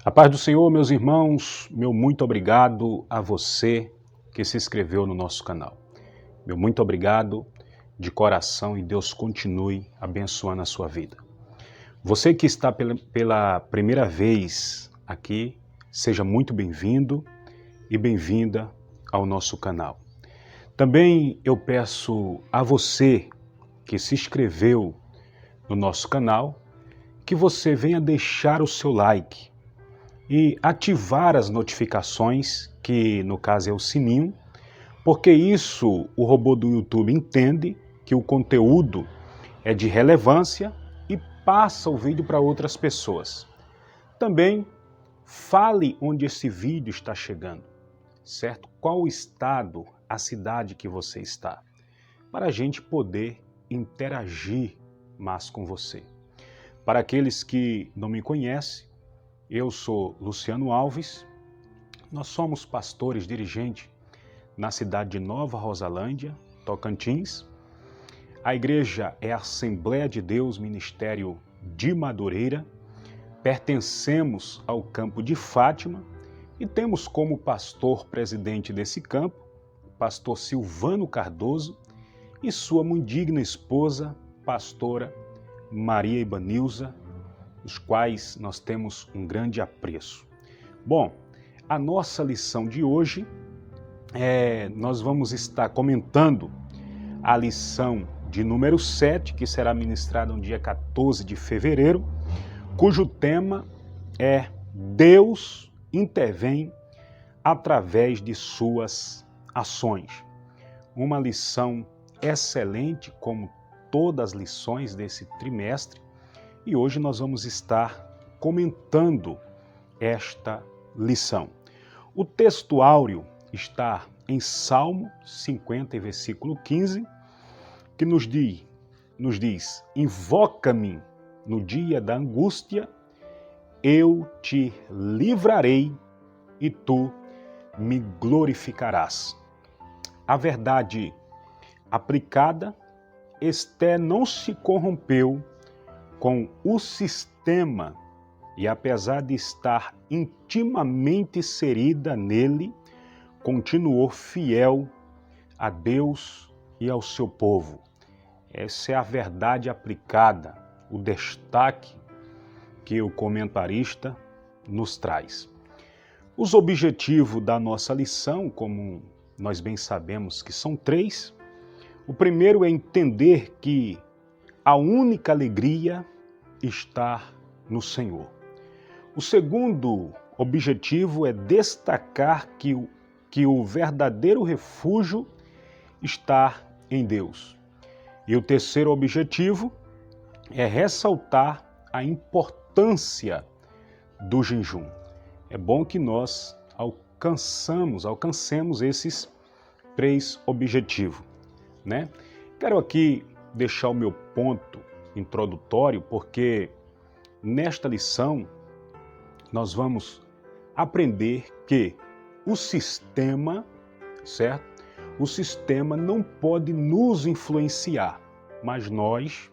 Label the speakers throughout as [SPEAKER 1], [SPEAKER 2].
[SPEAKER 1] A paz do Senhor, meus irmãos, meu muito obrigado a você que se inscreveu no nosso canal. Meu muito obrigado de coração e Deus continue abençoando a sua vida. Você que está pela primeira vez aqui, seja muito bem-vindo e bem-vinda ao nosso canal. Também eu peço a você que se inscreveu no nosso canal, que você venha deixar o seu like e ativar as notificações, que no caso é o sininho, porque isso o robô do YouTube entende que o conteúdo é de relevância e passa o vídeo para outras pessoas. Também fale onde esse vídeo está chegando, certo? Qual o estado, a cidade que você está, para a gente poder interagir mais com você. Para aqueles que não me conhecem, eu sou Luciano Alves, nós somos pastores dirigentes na cidade de Nova Rosalândia, Tocantins. A igreja é a Assembleia de Deus Ministério de Madureira, pertencemos ao campo de Fátima e temos como pastor presidente desse campo, o pastor Silvano Cardoso e sua muito digna esposa, pastora Maria Ibanilza, os quais nós temos um grande apreço. Bom, a nossa lição de hoje, nós vamos estar comentando a lição de número 7, que será ministrada no dia 14 de fevereiro, cujo tema é Deus intervém através de suas ações. Uma lição excelente, como todas as lições desse trimestre, e hoje nós vamos estar comentando esta lição. O texto áureo está em Salmo 50, versículo 15, que nos diz: invoca-me no dia da angústia, eu te livrarei e tu me glorificarás. A verdade aplicada, Esté não se corrompeu com o sistema e, apesar de estar intimamente inserida nele, continuou fiel a Deus e ao seu povo. Essa é a verdade aplicada, o destaque que o comentarista nos traz. Os objetivos da nossa lição, como nós bem sabemos que são 3, o primeiro é entender que a única alegria está no Senhor. O segundo objetivo é destacar que o verdadeiro refúgio está em Deus. E o terceiro objetivo é ressaltar a importância do jejum. É bom que nós alcancemos esses 3 objetivos, né? Quero aqui deixar o meu ponto introdutório, porque nesta lição nós vamos aprender que o sistema, certo? O sistema não pode nos influenciar, mas nós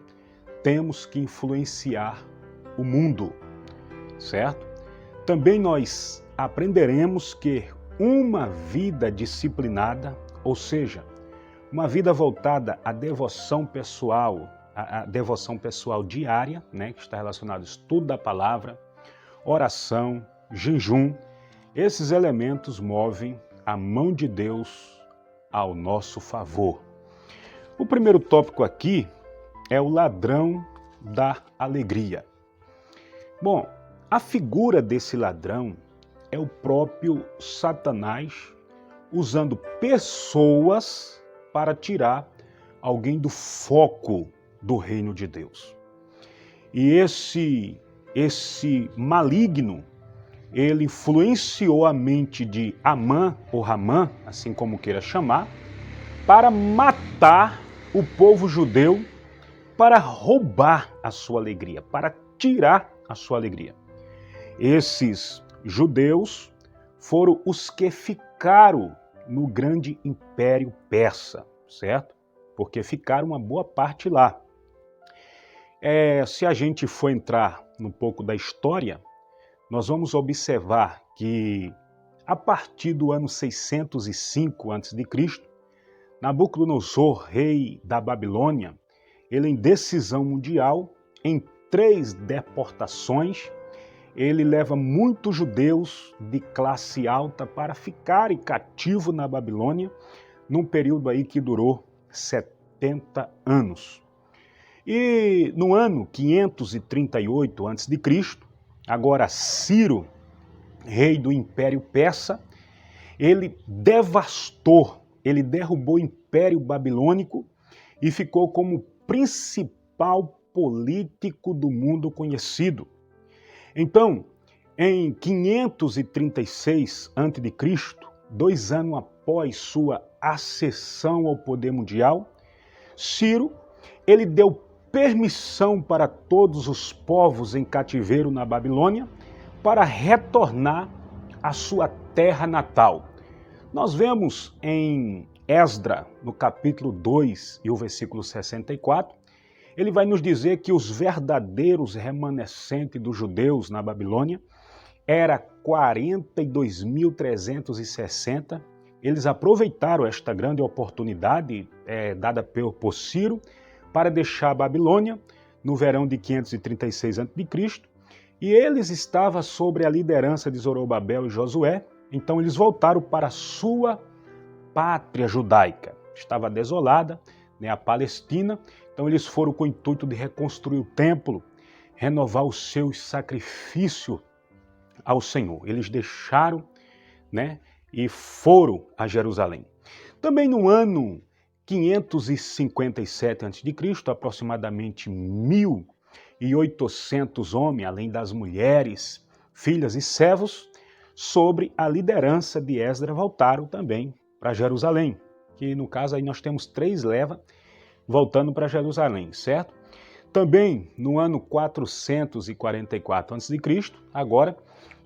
[SPEAKER 1] temos que influenciar o mundo, certo? Também nós aprenderemos que uma vida disciplinada, ou seja, uma vida voltada à devoção pessoal, a devoção pessoal diária, né, que está relacionado ao estudo da palavra, oração, jejum, esses elementos movem a mão de Deus ao nosso favor. O primeiro tópico aqui é o ladrão da alegria. Bom, a figura desse ladrão é o próprio Satanás usando pessoas para tirar alguém do foco do reino de Deus. E esse maligno, ele influenciou a mente de Amã, ou Ramã, assim como queira chamar, para matar o povo judeu, para roubar a sua alegria, para tirar a sua alegria. Esses judeus foram os que ficaram no grande império persa, certo? Porque ficaram uma boa parte lá. Se a gente for entrar um pouco da história, nós vamos observar que a partir do ano 605 a.C., Nabucodonosor, rei da Babilônia, ele em decisão mundial, em 3 deportações, ele leva muitos judeus de classe alta para ficarem cativos na Babilônia, num período aí que durou 70 anos. E no ano 538 a.C., agora Ciro, rei do Império Persa, ele devastou, ele derrubou o Império Babilônico e ficou como principal político do mundo conhecido. Então, em 536 a.C., 2 anos após sua ascensão ao poder mundial, Ciro, ele deu permissão para todos os povos em cativeiro na Babilônia para retornar à sua terra natal. Nós vemos em Esdra, no capítulo 2 e o versículo 64, ele vai nos dizer que os verdadeiros remanescentes dos judeus na Babilônia era 42.360. Eles aproveitaram esta grande oportunidade dada por Ciro para deixar a Babilônia no verão de 536 a.C., e eles estavam sob a liderança de Zorobabel e Josué. Então eles voltaram para a sua pátria judaica. Estava desolada, a Palestina. Então eles foram com o intuito de reconstruir o templo, renovar os seus sacrifícios ao Senhor. Eles deixaram, e foram a Jerusalém. Também no ano 557 a.C., aproximadamente 1.800 homens, além das mulheres, filhas e servos, sobre a liderança de Esdra, voltaram também para Jerusalém, que no caso aí nós temos 3 levas voltando para Jerusalém, certo? Também no ano 444 a.C., agora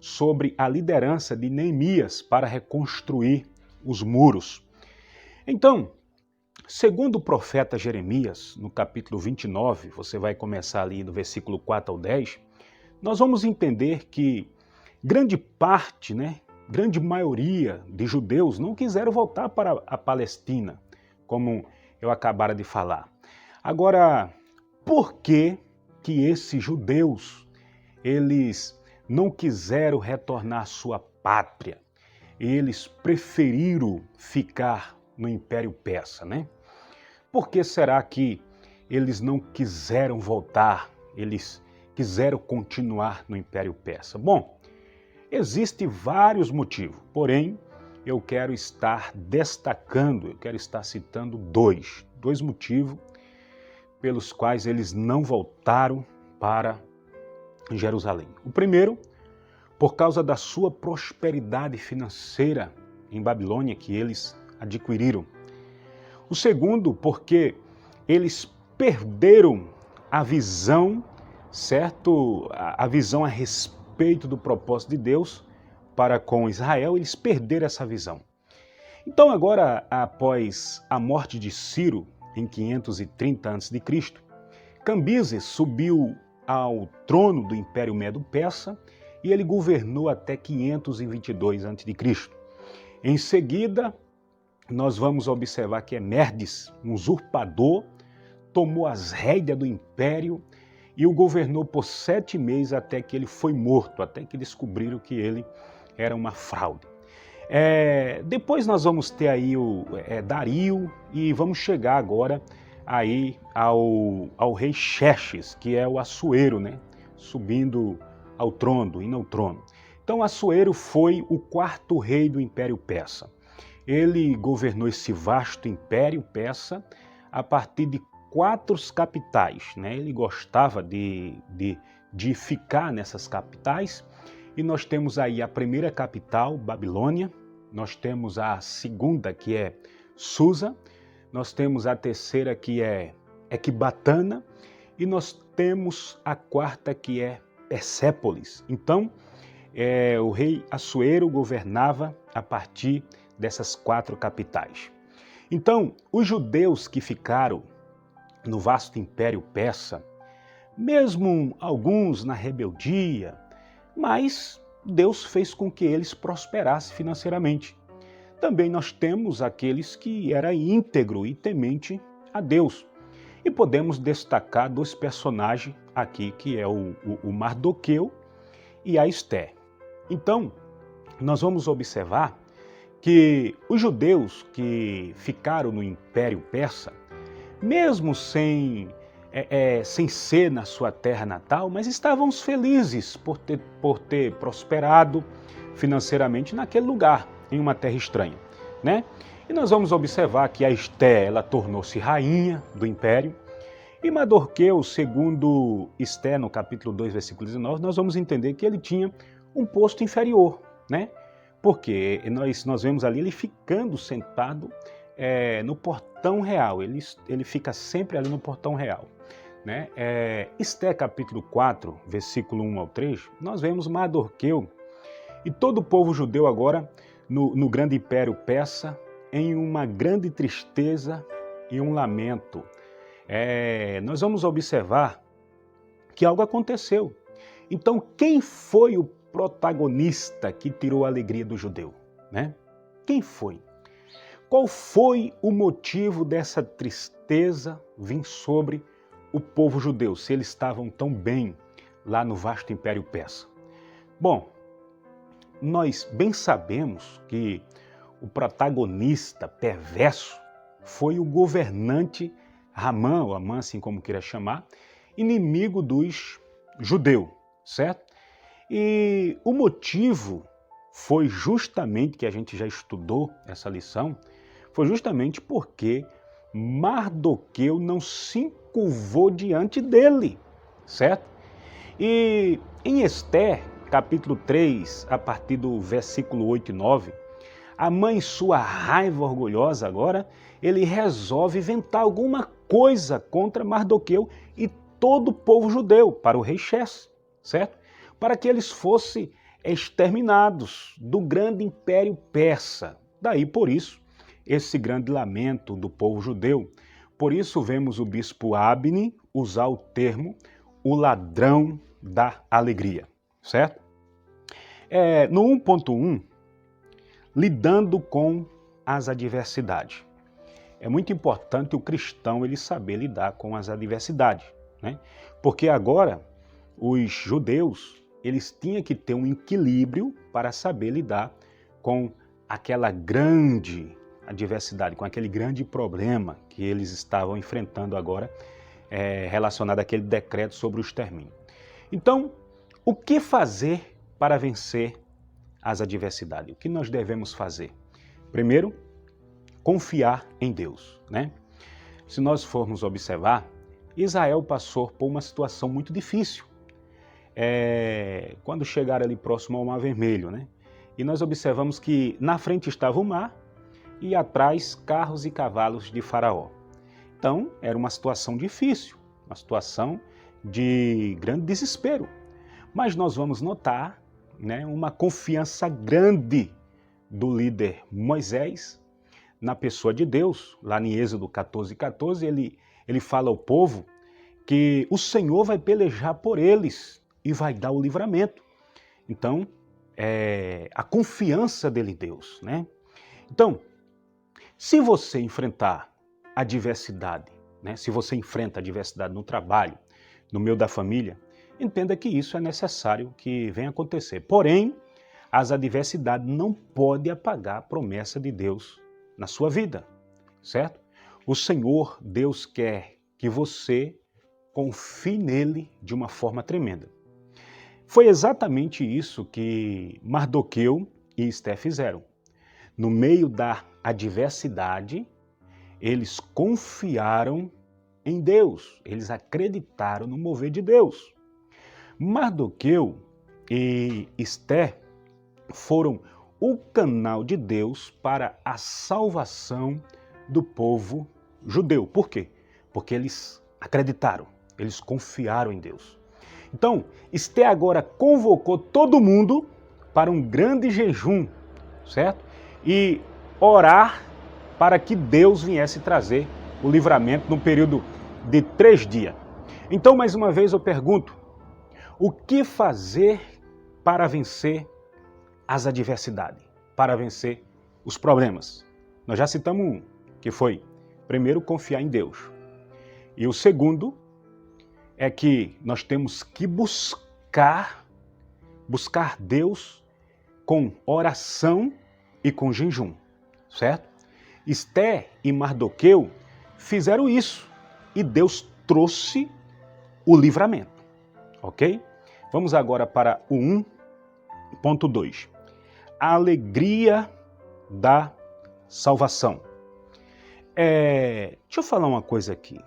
[SPEAKER 1] sobre a liderança de Neemias para reconstruir os muros. Então, segundo o profeta Jeremias, no capítulo 29, você vai começar ali do versículo 4 ao 10, nós vamos entender que grande parte, grande maioria de judeus não quiseram voltar para a Palestina, como eu acabara de falar. Agora, por que esses judeus, eles não quiseram retornar à sua pátria? Eles preferiram ficar no Império Persa, Por que será que eles não quiseram voltar? Eles quiseram continuar no Império Persa? Bom, existem vários motivos, porém, eu quero estar destacando, eu quero estar citando dois motivos pelos quais eles não voltaram para Jerusalém. O primeiro, por causa da sua prosperidade financeira em Babilônia que eles adquiriram. O segundo, porque eles perderam a visão, certo? A visão a respeito do propósito de Deus para com Israel, eles perderam essa visão. Então agora, após a morte de Ciro, em 530 a.C., Cambises subiu ao trono do Império Medo-Persa e ele governou até 522 a.C. Em seguida, nós vamos observar que Emerdes, um usurpador, tomou as rédeas do império e o governou por 7 meses até que ele foi morto, até que descobriram que ele era uma fraude. Depois nós vamos ter aí o Dario e vamos chegar agora aí ao rei Xerxes, que é o Assuero, subindo ao trono, indo ao trono. Então Assuero foi o 4º rei do Império Persa. Ele governou esse vasto Império Persa a partir de 4 capitais. Ele gostava de ficar nessas capitais. E nós temos aí a primeira capital, Babilônia, nós temos a segunda, que é Susa, nós temos a terceira, que é Ecbatana, e nós temos a 4ª, que é Persépolis. Então, o rei Assuero governava a partir dessas 4 capitais. Então, os judeus que ficaram no vasto Império Persa, mesmo alguns na rebeldia, mas Deus fez com que eles prosperassem financeiramente. Também nós temos aqueles que era íntegro e temente a Deus. E podemos destacar dois personagens aqui, que é o Mardoqueu e a Esté. Então, nós vamos observar que os judeus que ficaram no Império Persa, mesmo sem ser na sua terra natal, mas estavam felizes por ter prosperado financeiramente naquele lugar, em uma terra estranha, né? E nós vamos observar que a Esté, ela tornou-se rainha do império, e Mardoqueu, segundo Esté, no capítulo 2, versículo 19, nós vamos entender que ele tinha um posto inferior, né? Porque nós vemos ali ele ficando sentado no portão real, ele fica sempre ali no portão real, né? Esté, capítulo 4, versículo 1 ao 3, nós vemos Mardoqueu e todo o povo judeu agora no grande império persa em uma grande tristeza e um lamento. Nós vamos observar que algo aconteceu. Então, quem foi o protagonista que tirou a alegria do judeu, né? Quem foi? Qual foi o motivo dessa tristeza vir sobre o povo judeu, se eles estavam tão bem lá no vasto Império Persa? Bom, nós bem sabemos que o protagonista perverso foi o governante Amã, ou Amã, assim como queira chamar, inimigo dos judeus, certo? E o motivo foi justamente, que a gente já estudou essa lição, foi justamente porque Mardoqueu não se encurvou diante dele, certo? E em Esté, capítulo 3, a partir do versículo 8 e 9, Amã, em sua raiva orgulhosa agora, ele resolve inventar alguma coisa contra Mardoqueu e todo o povo judeu, para o rei Xerxes, certo? Para que eles fossem exterminados do grande império persa. Daí, por isso, esse grande lamento do povo judeu. Por isso, vemos o bispo Abne usar o termo o ladrão da alegria, certo? No 1.1, lidando com as adversidades. É muito importante o cristão ele saber lidar com as adversidades, né? Porque agora os judeus eles tinham que ter um equilíbrio para saber lidar com aquela grande adversidade, com aquele grande problema que eles estavam enfrentando agora, relacionado àquele decreto sobre o extermínio. Então, o que fazer para vencer as adversidades? O que nós devemos fazer? Primeiro, confiar em Deus, né? Se nós formos observar, Israel passou por uma situação muito difícil. Quando chegaram ali próximo ao Mar Vermelho, né? E nós observamos que na frente estava o mar e atrás carros e cavalos de Faraó. Então, era uma situação difícil, uma situação de grande desespero. Mas nós vamos notar, né, uma confiança grande do líder Moisés na pessoa de Deus. Lá em Êxodo 14:14, ele fala ao povo que o Senhor vai pelejar por eles e vai dar o livramento. Então, a confiança dele em Deus, né? Então, se você enfrentar adversidade, né? Se você enfrenta adversidade no trabalho, no meio da família, entenda que isso é necessário que venha acontecer. Porém, as adversidades não podem apagar a promessa de Deus na sua vida, certo? O Senhor, Deus, quer que você confie nele de uma forma tremenda. Foi exatamente isso que Mardoqueu e Esté fizeram. No meio da adversidade, eles confiaram em Deus, eles acreditaram no mover de Deus. Mardoqueu e Esté foram o canal de Deus para a salvação do povo judeu. Por quê? Porque eles acreditaram, eles confiaram em Deus. Então, Esté agora convocou todo mundo para um grande jejum, certo? E orar para que Deus viesse trazer o livramento num período de 3 dias. Então, mais uma vez eu pergunto, o que fazer para vencer as adversidades, para vencer os problemas. Nós já citamos um, que foi, primeiro, confiar em Deus. E o segundo é que nós temos que buscar Deus com oração e com jejum, certo? Esté e Mardoqueu fizeram isso e Deus trouxe o livramento, ok? Vamos agora para o 1.2. A alegria da salvação. Deixa eu falar uma coisa aqui.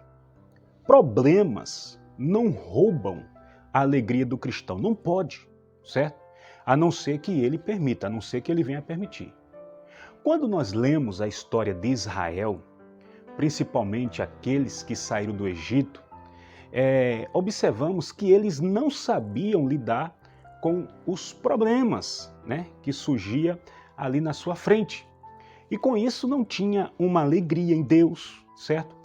[SPEAKER 1] Problemas não roubam a alegria do cristão. Não pode, certo? A não ser que ele permita, a não ser que ele venha permitir. Quando nós lemos a história de Israel, principalmente aqueles que saíram do Egito, observamos que eles não sabiam lidar com os problemas, né, que surgia ali na sua frente. E com isso não tinha uma alegria em Deus, certo?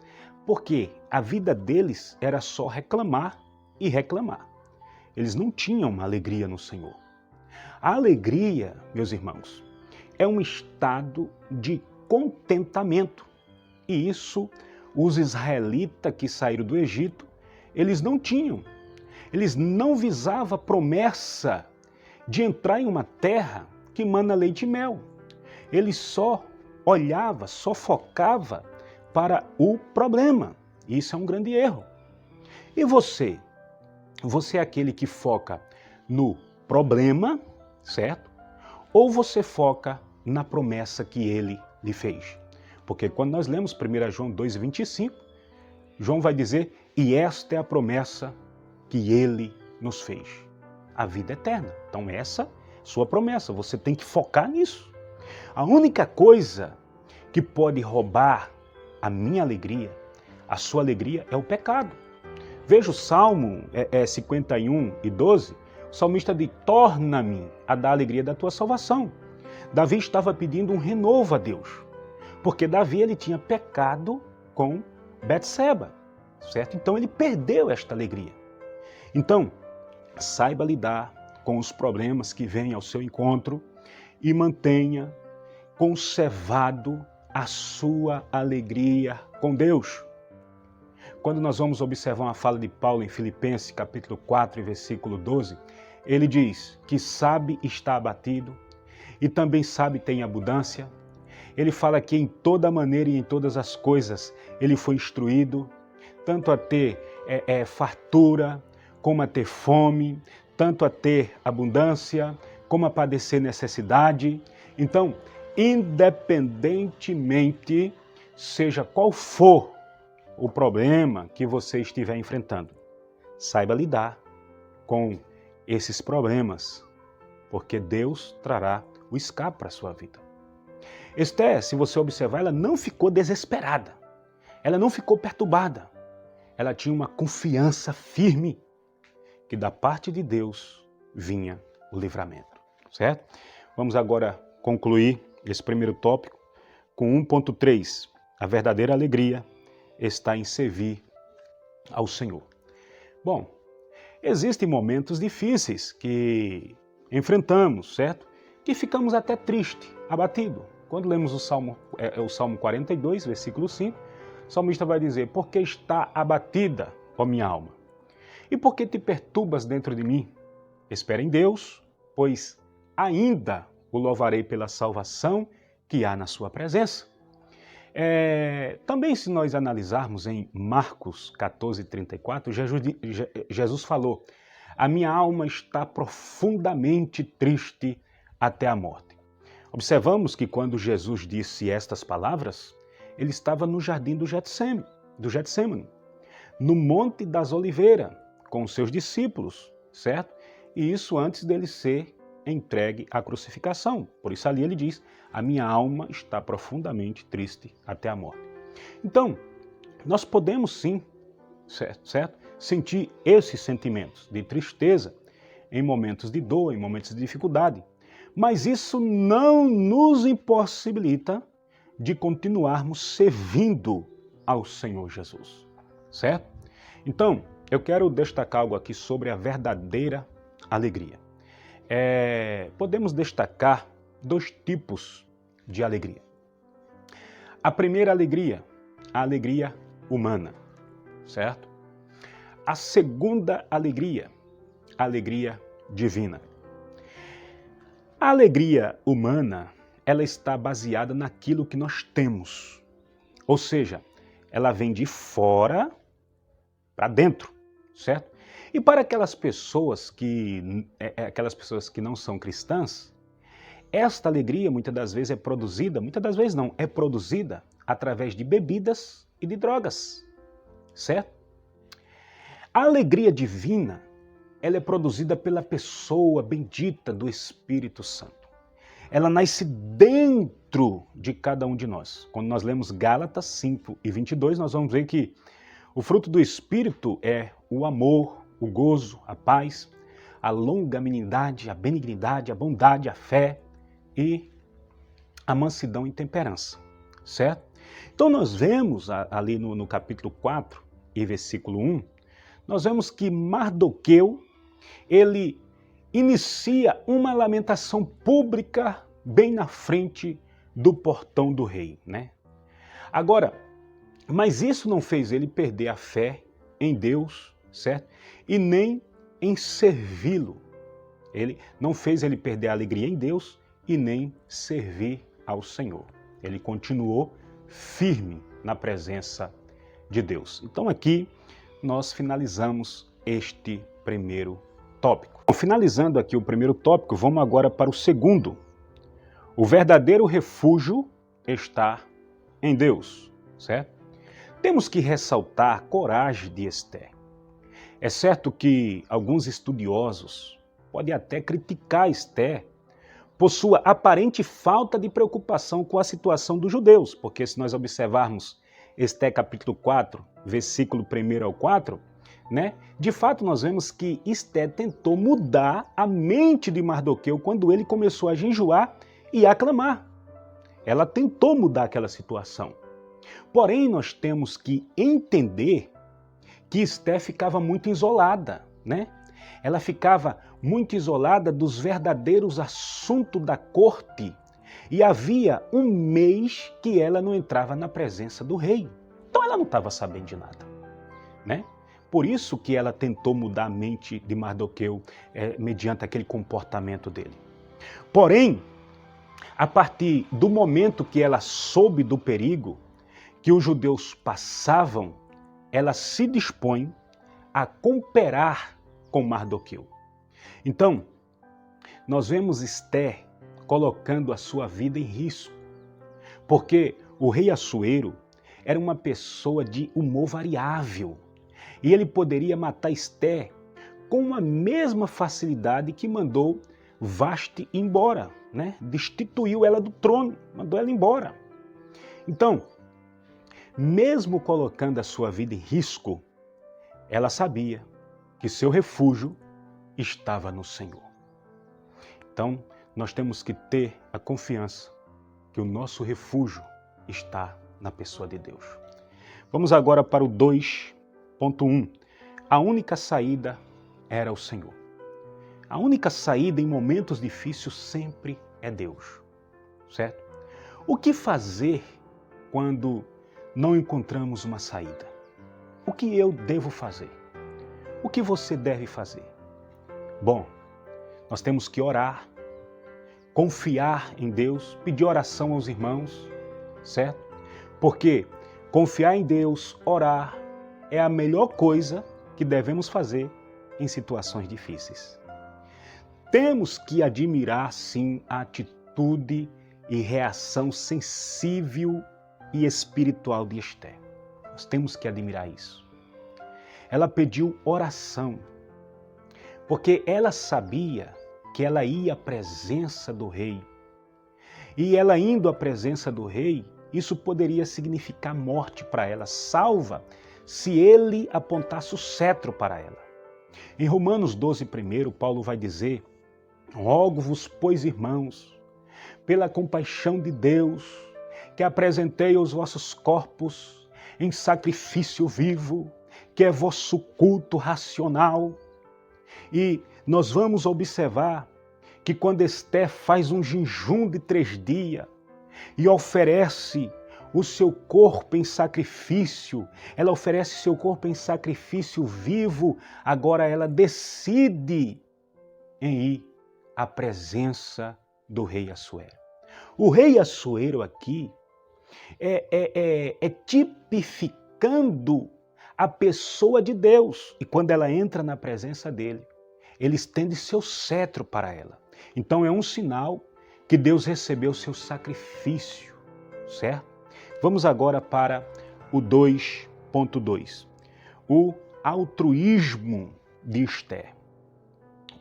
[SPEAKER 1] Porque a vida deles era só reclamar e reclamar. Eles não tinham uma alegria no Senhor. A alegria, meus irmãos, é um estado de contentamento. E isso os israelitas que saíram do Egito, eles não tinham. Eles não visavam a promessa de entrar em uma terra que mana leite e mel. Eles só olhava, só focava para o problema. Isso é um grande erro. E você? Você é aquele que foca no problema, certo? Ou você foca na promessa que ele lhe fez? Porque quando nós lemos 1 João 2,25, João vai dizer, e esta é a promessa que ele nos fez, a vida eterna. Então essa é sua promessa, você tem que focar nisso. A única coisa que pode roubar a minha alegria, a sua alegria, é o pecado. Veja o Salmo 51:12, o salmista diz, torna-me a dar a alegria da tua salvação. Davi estava pedindo um renovo a Deus, porque Davi ele tinha pecado com Betseba, certo? Então ele perdeu esta alegria. Então, saiba lidar com os problemas que vêm ao seu encontro e mantenha conservado a sua alegria com Deus. Quando nós vamos observar uma fala de Paulo em Filipenses, capítulo 4, versículo 12, ele diz que sabe estar abatido e também sabe ter em abundância. Ele fala que em toda maneira e em todas as coisas ele foi instruído, tanto a ter fartura, como a ter fome, tanto a ter abundância, como a padecer necessidade. Então, independentemente, seja qual for o problema que você estiver enfrentando, saiba lidar com esses problemas, porque Deus trará o escape para a sua vida. Esther, se você observar, ela não ficou desesperada, ela não ficou perturbada, ela tinha uma confiança firme que da parte de Deus vinha o livramento, certo? Vamos agora concluir esse primeiro tópico com 1.3. A verdadeira alegria está em servir ao Senhor. Bom, existem momentos difíceis que enfrentamos, certo? Que ficamos até tristes, abatidos. Quando lemos o Salmo 42, versículo 5, o salmista vai dizer, porque está abatida, ó minha alma? E por que te perturbas dentro de mim? Espera em Deus, pois ainda o louvarei pela salvação que há na sua presença. Também se nós analisarmos em Marcos 14:34, Jesus falou, a minha alma está profundamente triste até a morte. Observamos que quando Jesus disse estas palavras, ele estava no jardim do Getsêmani, no Monte das Oliveiras, com os seus discípulos, certo? E isso antes dele ser entregue à crucificação. Por isso ali ele diz, a minha alma está profundamente triste até a morte. Então, nós podemos sim, certo? Sentir esses sentimentos de tristeza em momentos de dor, em momentos de dificuldade. Mas isso não nos impossibilita de continuarmos servindo ao Senhor Jesus, certo? Então, eu quero destacar algo aqui sobre a verdadeira alegria. podemos destacar dois tipos de alegria. A primeira alegria, a alegria humana, certo? A segunda alegria, a alegria divina. A alegria humana, ela está baseada naquilo que nós temos. Ou seja, ela vem de fora para dentro, certo? E para aquelas pessoas que não são cristãs, esta alegria muitas das vezes é produzida através de bebidas e de drogas, certo? A alegria divina, ela é produzida pela pessoa bendita do Espírito Santo. Ela nasce dentro de cada um de nós. Quando nós lemos Gálatas 5:22, nós vamos ver que o fruto do Espírito é o amor, o gozo, a paz, a longanimidade, a benignidade, a bondade, a fé e a mansidão e temperança, certo? Então nós vemos ali no capítulo 4 e versículo 1, nós vemos que Mardoqueu, ele inicia uma lamentação pública bem na frente do portão do rei, né? Agora, mas isso não fez ele perder a fé em Deus, certo? E nem em servi-lo. Ele não fez ele perder a alegria em Deus e nem servir ao Senhor. Ele continuou firme na presença de Deus. Então aqui nós finalizamos este primeiro tópico. Finalizando aqui o primeiro tópico, vamos agora para o segundo. O verdadeiro refúgio está em Deus, certo? Temos que ressaltar a coragem de Esther. É certo que alguns estudiosos podem até criticar Esther por sua aparente falta de preocupação com a situação dos judeus, porque se nós observarmos Esther capítulo 4, versículo 1 ao 4, né? De fato, nós vemos que Esther tentou mudar a mente de Mardoqueu quando ele começou a jejuar e a clamar. Ela tentou mudar aquela situação. Porém, nós temos que entender que Esther ficava muito isolada, né? Ela ficava muito isolada dos verdadeiros assuntos da corte. E havia um mês que ela não entrava na presença do rei. Então ela não estava sabendo de nada, né? Por isso que ela tentou mudar a mente de Mardoqueu mediante aquele comportamento dele. Porém, a partir do momento que ela soube do perigo que os judeus passavam, ela se dispõe a cooperar com Mardoqueu. Então, nós vemos Esther colocando a sua vida em risco, porque o rei Assuero era uma pessoa de humor variável, e ele poderia matar Esther com a mesma facilidade que mandou Vaste embora, né? Destituiu ela do trono, mandou ela embora. Então, mesmo colocando a sua vida em risco, ela sabia que seu refúgio estava no Senhor. Então, nós temos que ter a confiança que o nosso refúgio está na pessoa de Deus. Vamos agora para o 2.1. A única saída era o Senhor. A única saída em momentos difíceis sempre é Deus, certo? O que fazer quando não encontramos uma saída? O que eu devo fazer? O que você deve fazer? Bom, nós temos que orar, confiar em Deus, pedir oração aos irmãos, certo? Porque confiar em Deus, orar, é a melhor coisa que devemos fazer em situações difíceis. Temos que admirar, sim, a atitude e reação sensível e espiritual de Esther. Nós temos que admirar isso. Ela pediu oração, porque ela sabia que ela ia à presença do rei. E ela indo à presença do rei, isso poderia significar morte para ela, salva, se ele apontasse o cetro para ela. Em Romanos 12:1, Paulo vai dizer: rogo-vos, pois, irmãos, pela compaixão de Deus, que apresentei os vossos corpos em sacrifício vivo, que é vosso culto racional. E nós vamos observar que quando Esther faz um jejum de 3 dias e oferece o seu corpo em sacrifício, ela oferece seu corpo em sacrifício vivo, agora ela decide em ir à presença do rei Assuero. O rei Assuero aqui é tipificando a pessoa de Deus. E quando ela entra na presença dele, ele estende seu cetro para ela. Então é um sinal que Deus recebeu seu sacrifício, certo? Vamos agora para o 2.2. O altruísmo de Esther.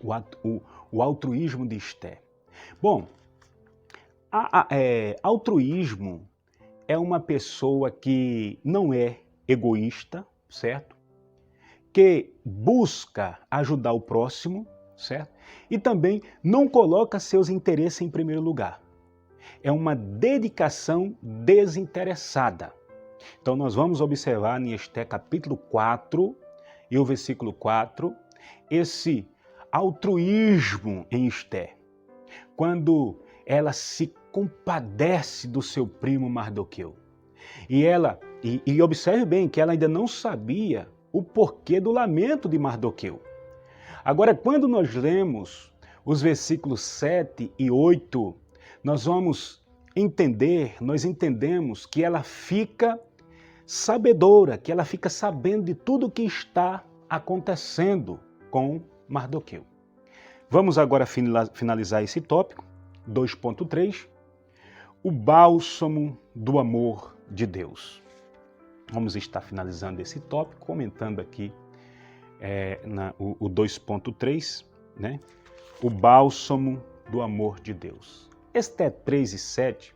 [SPEAKER 1] O altruísmo de Esther. Bom, altruísmo é uma pessoa que não é egoísta, certo? Que busca ajudar o próximo, certo? E também não coloca seus interesses em primeiro lugar. É uma dedicação desinteressada. Então nós vamos observar em Esther capítulo 4 e o versículo 4, esse altruísmo em Esther. Quando ela se compadece do seu primo Mardoqueu. E observe bem que ela ainda não sabia o porquê do lamento de Mardoqueu. Agora, quando nós lemos os versículos 7 e 8, nós entendemos que ela fica sabedora, que ela fica sabendo de tudo o que está acontecendo com Mardoqueu. Vamos agora finalizar esse tópico, 2.3, o bálsamo do amor de Deus. Vamos estar finalizando esse tópico, comentando aqui o 2.3, né? O bálsamo do amor de Deus. Esther 3 e 7,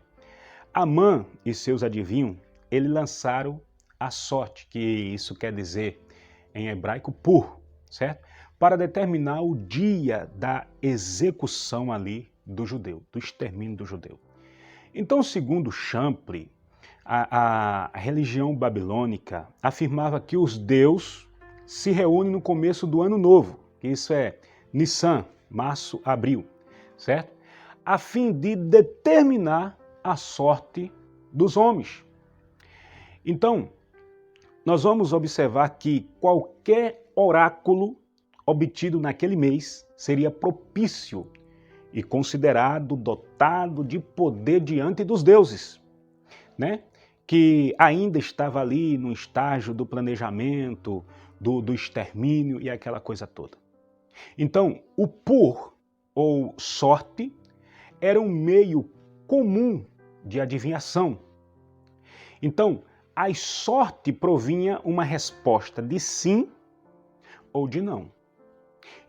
[SPEAKER 1] Amã e seus adivinhos, eles lançaram a sorte, que isso quer dizer em hebraico pur, certo? Para determinar o dia da execução ali do judeu, do extermínio do judeu. Então, segundo Champlin, a religião babilônica afirmava que os deuses se reúnem no começo do ano novo, que isso é Nissan, março, abril, certo? A fim de determinar a sorte dos homens. Então, nós vamos observar que qualquer oráculo obtido naquele mês seria propício e considerado dotado de poder diante dos deuses, né? Que ainda estava ali no estágio do planejamento, do extermínio e aquela coisa toda. Então, o pur, ou sorte, era um meio comum de adivinhação. Então, a sorte provinha uma resposta de sim ou de não.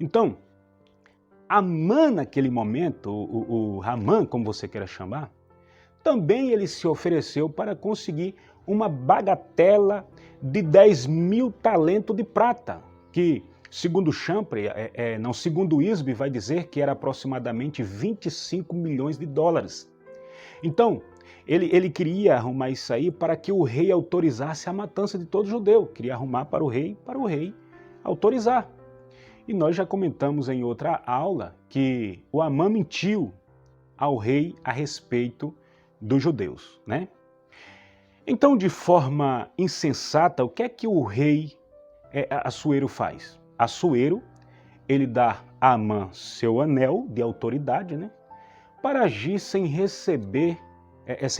[SPEAKER 1] Então, Amã naquele momento, o Ramã, como você queira chamar, também ele se ofereceu para conseguir uma bagatela de 10.000 talentos de prata, que, segundo Champlin, segundo Isby, vai dizer que era aproximadamente 25 milhões de dólares. Então, ele queria arrumar isso aí para que o rei autorizasse a matança de todo judeu. Queria arrumar para o rei autorizar. E nós já comentamos em outra aula que o Amã mentiu ao rei a respeito dos judeus, né? Então, de forma insensata, o que é que o rei Assuero faz? Assuero, ele dá a Amã seu anel de autoridade, né? Para agir sem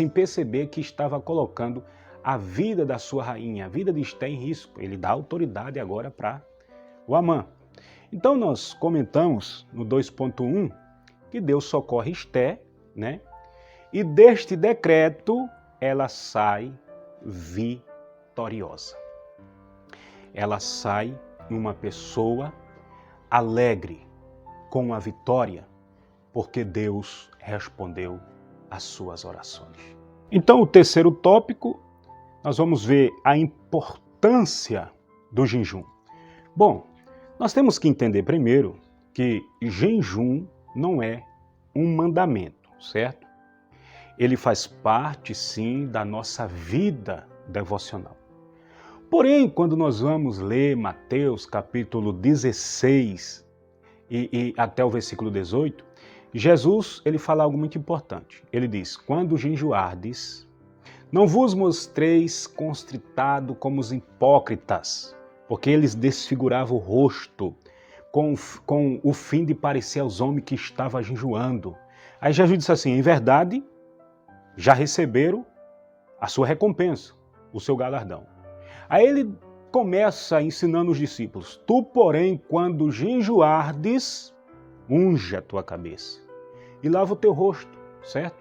[SPEAKER 1] perceber que estava colocando a vida da sua rainha, a vida de Esther em risco. Ele dá autoridade agora para o Amã. Então nós comentamos no 2.1 que Deus socorre Esther, né? E deste decreto ela sai vitoriosa. Ela sai uma pessoa alegre com a vitória, porque Deus respondeu às suas orações. Então, o terceiro tópico, nós vamos ver a importância do jejum. Bom, nós temos que entender primeiro que jejum não é um mandamento, certo? Ele faz parte, sim, da nossa vida devocional. Porém, quando nós vamos ler Mateus capítulo 16 e até o versículo 18, Jesus, ele fala algo muito importante. Ele diz, quando jejuardes, não vos mostreis constritado como os hipócritas, porque eles desfiguravam o rosto com o fim de parecer aos homens que estavam jejuando. Aí Jesus disse assim, em verdade, já receberam a sua recompensa, o seu galardão. Aí ele começa ensinando os discípulos, tu, porém, quando jejuardes, unge a tua cabeça e lava o teu rosto, certo?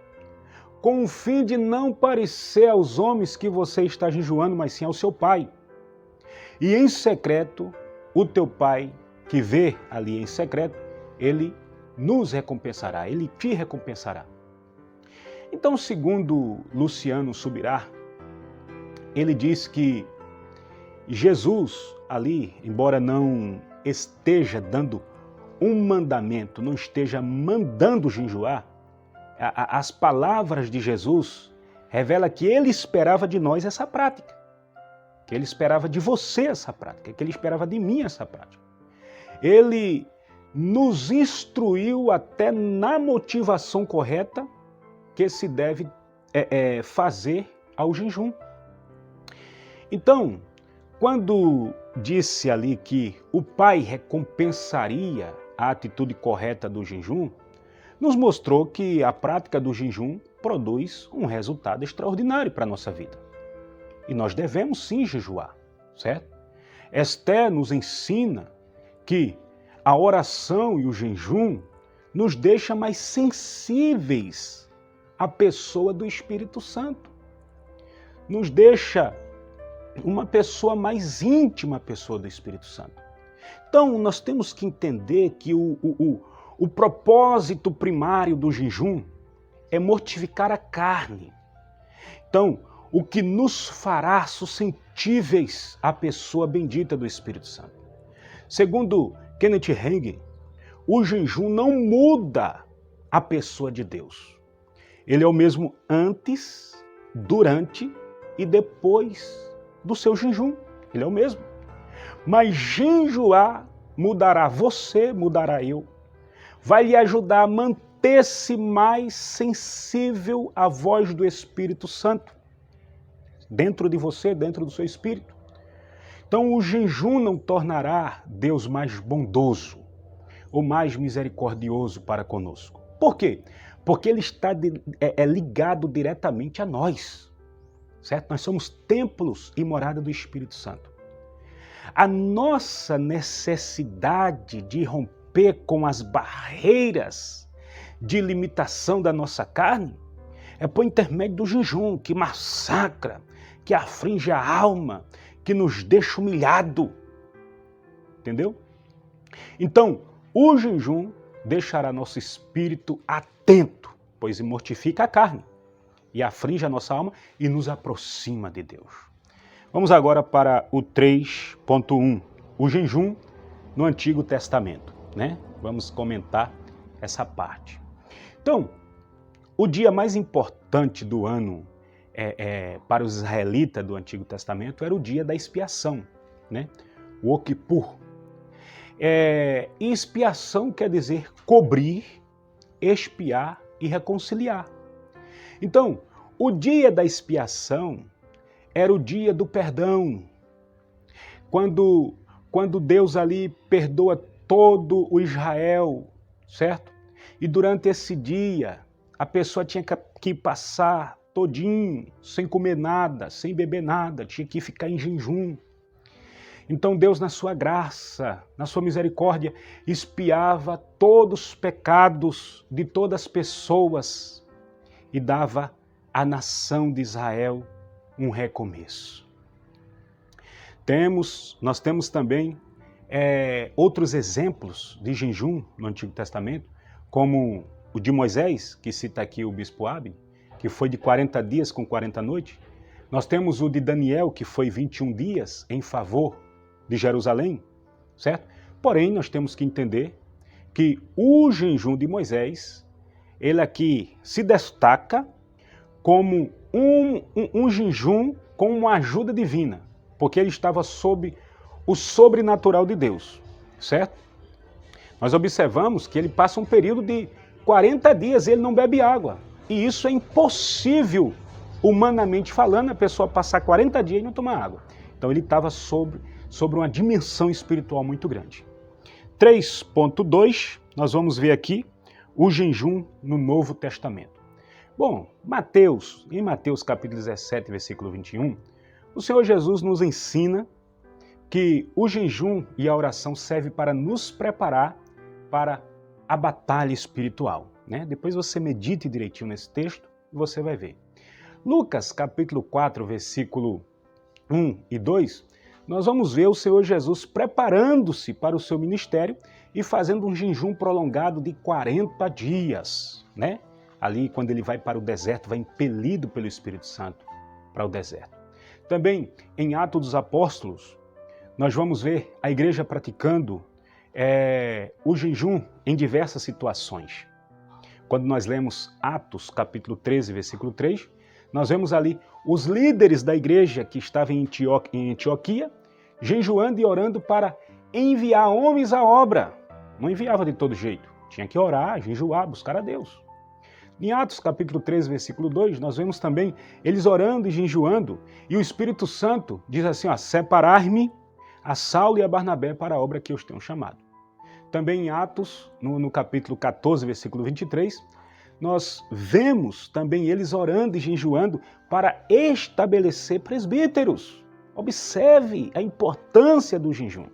[SPEAKER 1] Com o fim de não parecer aos homens que você está jejuando, mas sim ao seu Pai. E em secreto, o teu Pai, que vê ali em secreto, ele nos recompensará, ele te recompensará. Então, segundo Luciano Subirá, ele diz que Jesus ali, embora não esteja dando um mandamento, não esteja mandando jejuar, as palavras de Jesus revelam que ele esperava de nós essa prática, que ele esperava de você essa prática, que ele esperava de mim essa prática. Ele nos instruiu até na motivação correta que se deve fazer ao jejum. Então, quando disse ali que o Pai recompensaria a atitude correta do jejum, nos mostrou que a prática do jejum produz um resultado extraordinário para a nossa vida. E nós devemos sim jejuar, certo? Esther nos ensina que a oração e o jejum nos deixa mais sensíveis à pessoa do Espírito Santo. Nos deixa uma pessoa mais íntima à pessoa do Espírito Santo. Então, nós temos que entender que o propósito primário do jejum é mortificar a carne. Então, o que nos fará suscetíveis à pessoa bendita do Espírito Santo. Segundo Kenneth Hagin, o jejum não muda a pessoa de Deus. Ele é o mesmo antes, durante e depois do seu jejum. Ele é o mesmo. Mas jejuar mudará você, mudará eu. Vai lhe ajudar a manter-se mais sensível à voz do Espírito Santo. Dentro de você, dentro do seu espírito. Então o jejum não tornará Deus mais bondoso ou mais misericordioso para conosco. Por quê? Porque ele está ligado diretamente a nós. Certo? Nós somos templos e morada do Espírito Santo. A nossa necessidade de romper com as barreiras de limitação da nossa carne é por intermédio do jejum, que massacra, que aflige a alma, que nos deixa humilhado. Entendeu? Então, o jejum deixará nosso espírito atento, pois mortifica a carne e aflige a nossa alma e nos aproxima de Deus. Vamos agora para o 3.1, o jejum no Antigo Testamento, né? Vamos comentar essa parte. Então, o dia mais importante do ano para os israelitas do Antigo Testamento era o dia da expiação, né? O Yom Kippur. Expiação quer dizer cobrir, expiar e reconciliar. Então, o dia da expiação era o dia do perdão. Quando Deus ali perdoa todo o Israel, certo? E durante esse dia, a pessoa tinha que passar todinho, sem comer nada, sem beber nada, tinha que ficar em jejum. Então Deus, na sua graça, na sua misericórdia, expiava todos os pecados de todas as pessoas e dava à nação de Israel um recomeço. Nós temos também outros exemplos de jejum no Antigo Testamento, como o de Moisés, que cita aqui o bispo Abi, que foi de 40 dias com 40 noites. Nós temos o de Daniel, que foi 21 dias em favor de Jerusalém, certo? Porém, nós temos que entender que o jejum de Moisés, ele aqui se destaca como um jejum com uma ajuda divina, porque ele estava sob o sobrenatural de Deus, certo? Nós observamos que ele passa um período de 40 dias ele não bebe água. E isso é impossível, humanamente falando, a pessoa passar 40 dias e não tomar água. Então ele estava sobre uma dimensão espiritual muito grande. 3.2, nós vamos ver aqui o jejum no Novo Testamento. Bom, em Mateus capítulo 17, versículo 21, o Senhor Jesus nos ensina que o jejum e a oração servem para nos preparar para a batalha espiritual, né? Depois você medite direitinho nesse texto e você vai ver. Lucas capítulo 4, versículo 1 e 2, nós vamos ver o Senhor Jesus preparando-se para o seu ministério e fazendo um jejum prolongado de 40 dias, né? Ali, quando ele vai para o deserto, vai impelido pelo Espírito Santo para o deserto. Também, em Atos dos Apóstolos, nós vamos ver a igreja praticando o jejum em diversas situações. Quando nós lemos Atos, capítulo 13, versículo 3, nós vemos ali os líderes da igreja que estavam em Antioquia, jejuando e orando para enviar homens à obra. Não enviava de todo jeito, tinha que orar, jejuar, buscar a Deus. Em Atos capítulo 13, versículo 2, nós vemos também eles orando e jejuando, e o Espírito Santo diz assim, separar-me a Saulo e a Barnabé para a obra que eu os tenho chamado. Também em Atos, no capítulo 14, versículo 23, nós vemos também eles orando e jejuando para estabelecer presbíteros. Observe a importância do jejum,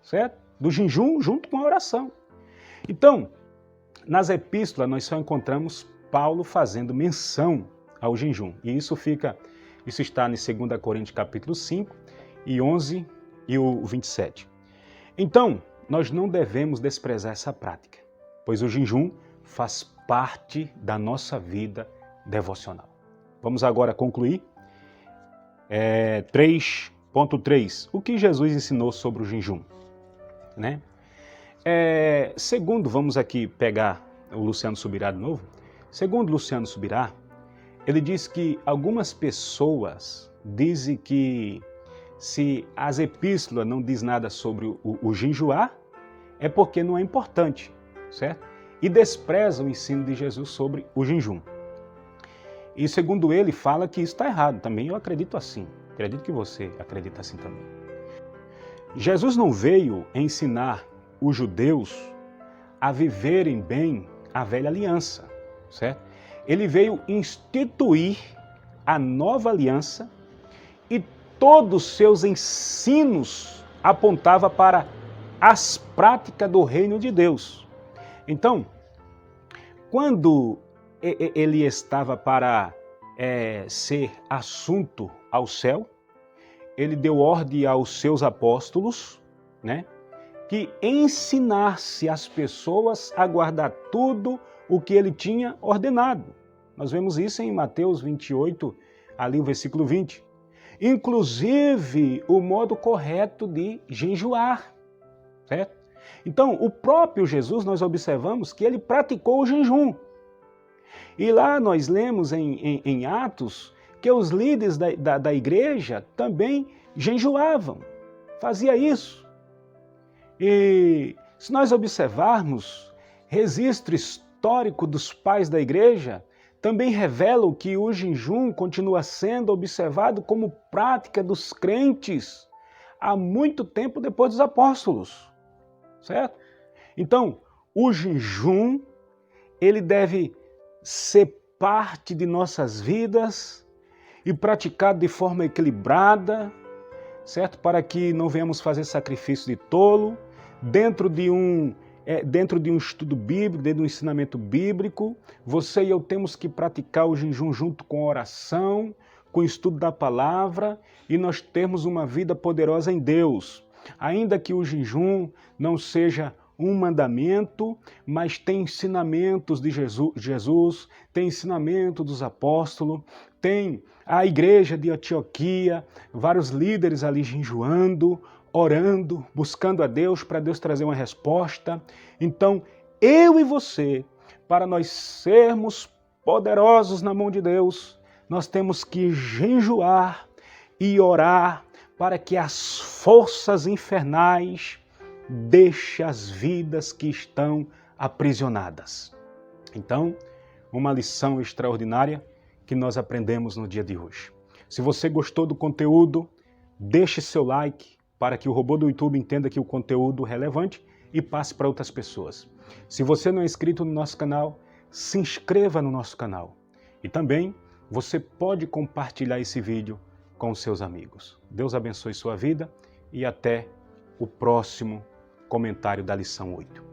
[SPEAKER 1] certo? Do jejum junto com a oração. Então, nas epístolas nós só encontramos Paulo fazendo menção ao jejum. E isso está em 2 Coríntios capítulo 5 e 11 e o 27. Então, nós não devemos desprezar essa prática, pois o jejum faz parte da nossa vida devocional. Vamos agora concluir. 3.3. O que Jesus ensinou sobre o jejum? Né? Segundo, vamos aqui pegar o Luciano Subirá de novo. Segundo Luciano Subirá, ele diz que algumas pessoas dizem que se as epístolas não diz nada sobre o jejuar, é porque não é importante, certo? E desprezam o ensino de Jesus sobre o jejum. E segundo ele, fala que isso está errado. Também eu acredito assim. Acredito que você acredita assim também. Jesus não veio ensinar os judeus a viverem bem a velha aliança, certo? Ele veio instituir a nova aliança e todos os seus ensinos apontavam para as práticas do reino de Deus. Então, quando ele estava para ser assunto ao céu, ele deu ordem aos seus apóstolos, né, que ensinasse as pessoas a guardar tudo o que ele tinha ordenado. Nós vemos isso em Mateus 28, ali o versículo 20. Inclusive o modo correto de jejuar, certo? Então, o próprio Jesus, nós observamos que ele praticou o jejum. E lá nós lemos em Atos que os líderes da igreja também jejuavam, fazia isso. E se nós observarmos, registro histórico dos pais da igreja também revelam que o jejum continua sendo observado como prática dos crentes há muito tempo depois dos apóstolos, certo? Então, o jejum, ele deve ser parte de nossas vidas e praticado de forma equilibrada, certo? Para que não venhamos fazer sacrifício de tolo, dentro de um estudo bíblico, dentro de um ensinamento bíblico. Você e eu temos que praticar o jejum junto com a oração, com o estudo da palavra, e nós termos uma vida poderosa em Deus. Ainda que o jejum não seja um mandamento, mas tem ensinamentos de Jesus, tem ensinamento dos apóstolos, tem a igreja de Antioquia, vários líderes ali jejuando, orando, buscando a Deus, para Deus trazer uma resposta. Então, eu e você, para nós sermos poderosos na mão de Deus, nós temos que jejuar e orar para que as forças infernais deixem as vidas que estão aprisionadas. Então, uma lição extraordinária que nós aprendemos no dia de hoje. Se você gostou do conteúdo, deixe seu like para que o robô do YouTube entenda que o conteúdo é relevante e passe para outras pessoas. Se você não é inscrito no nosso canal, se inscreva no nosso canal. E também você pode compartilhar esse vídeo com os seus amigos. Deus abençoe sua vida e até o próximo comentário da lição 8.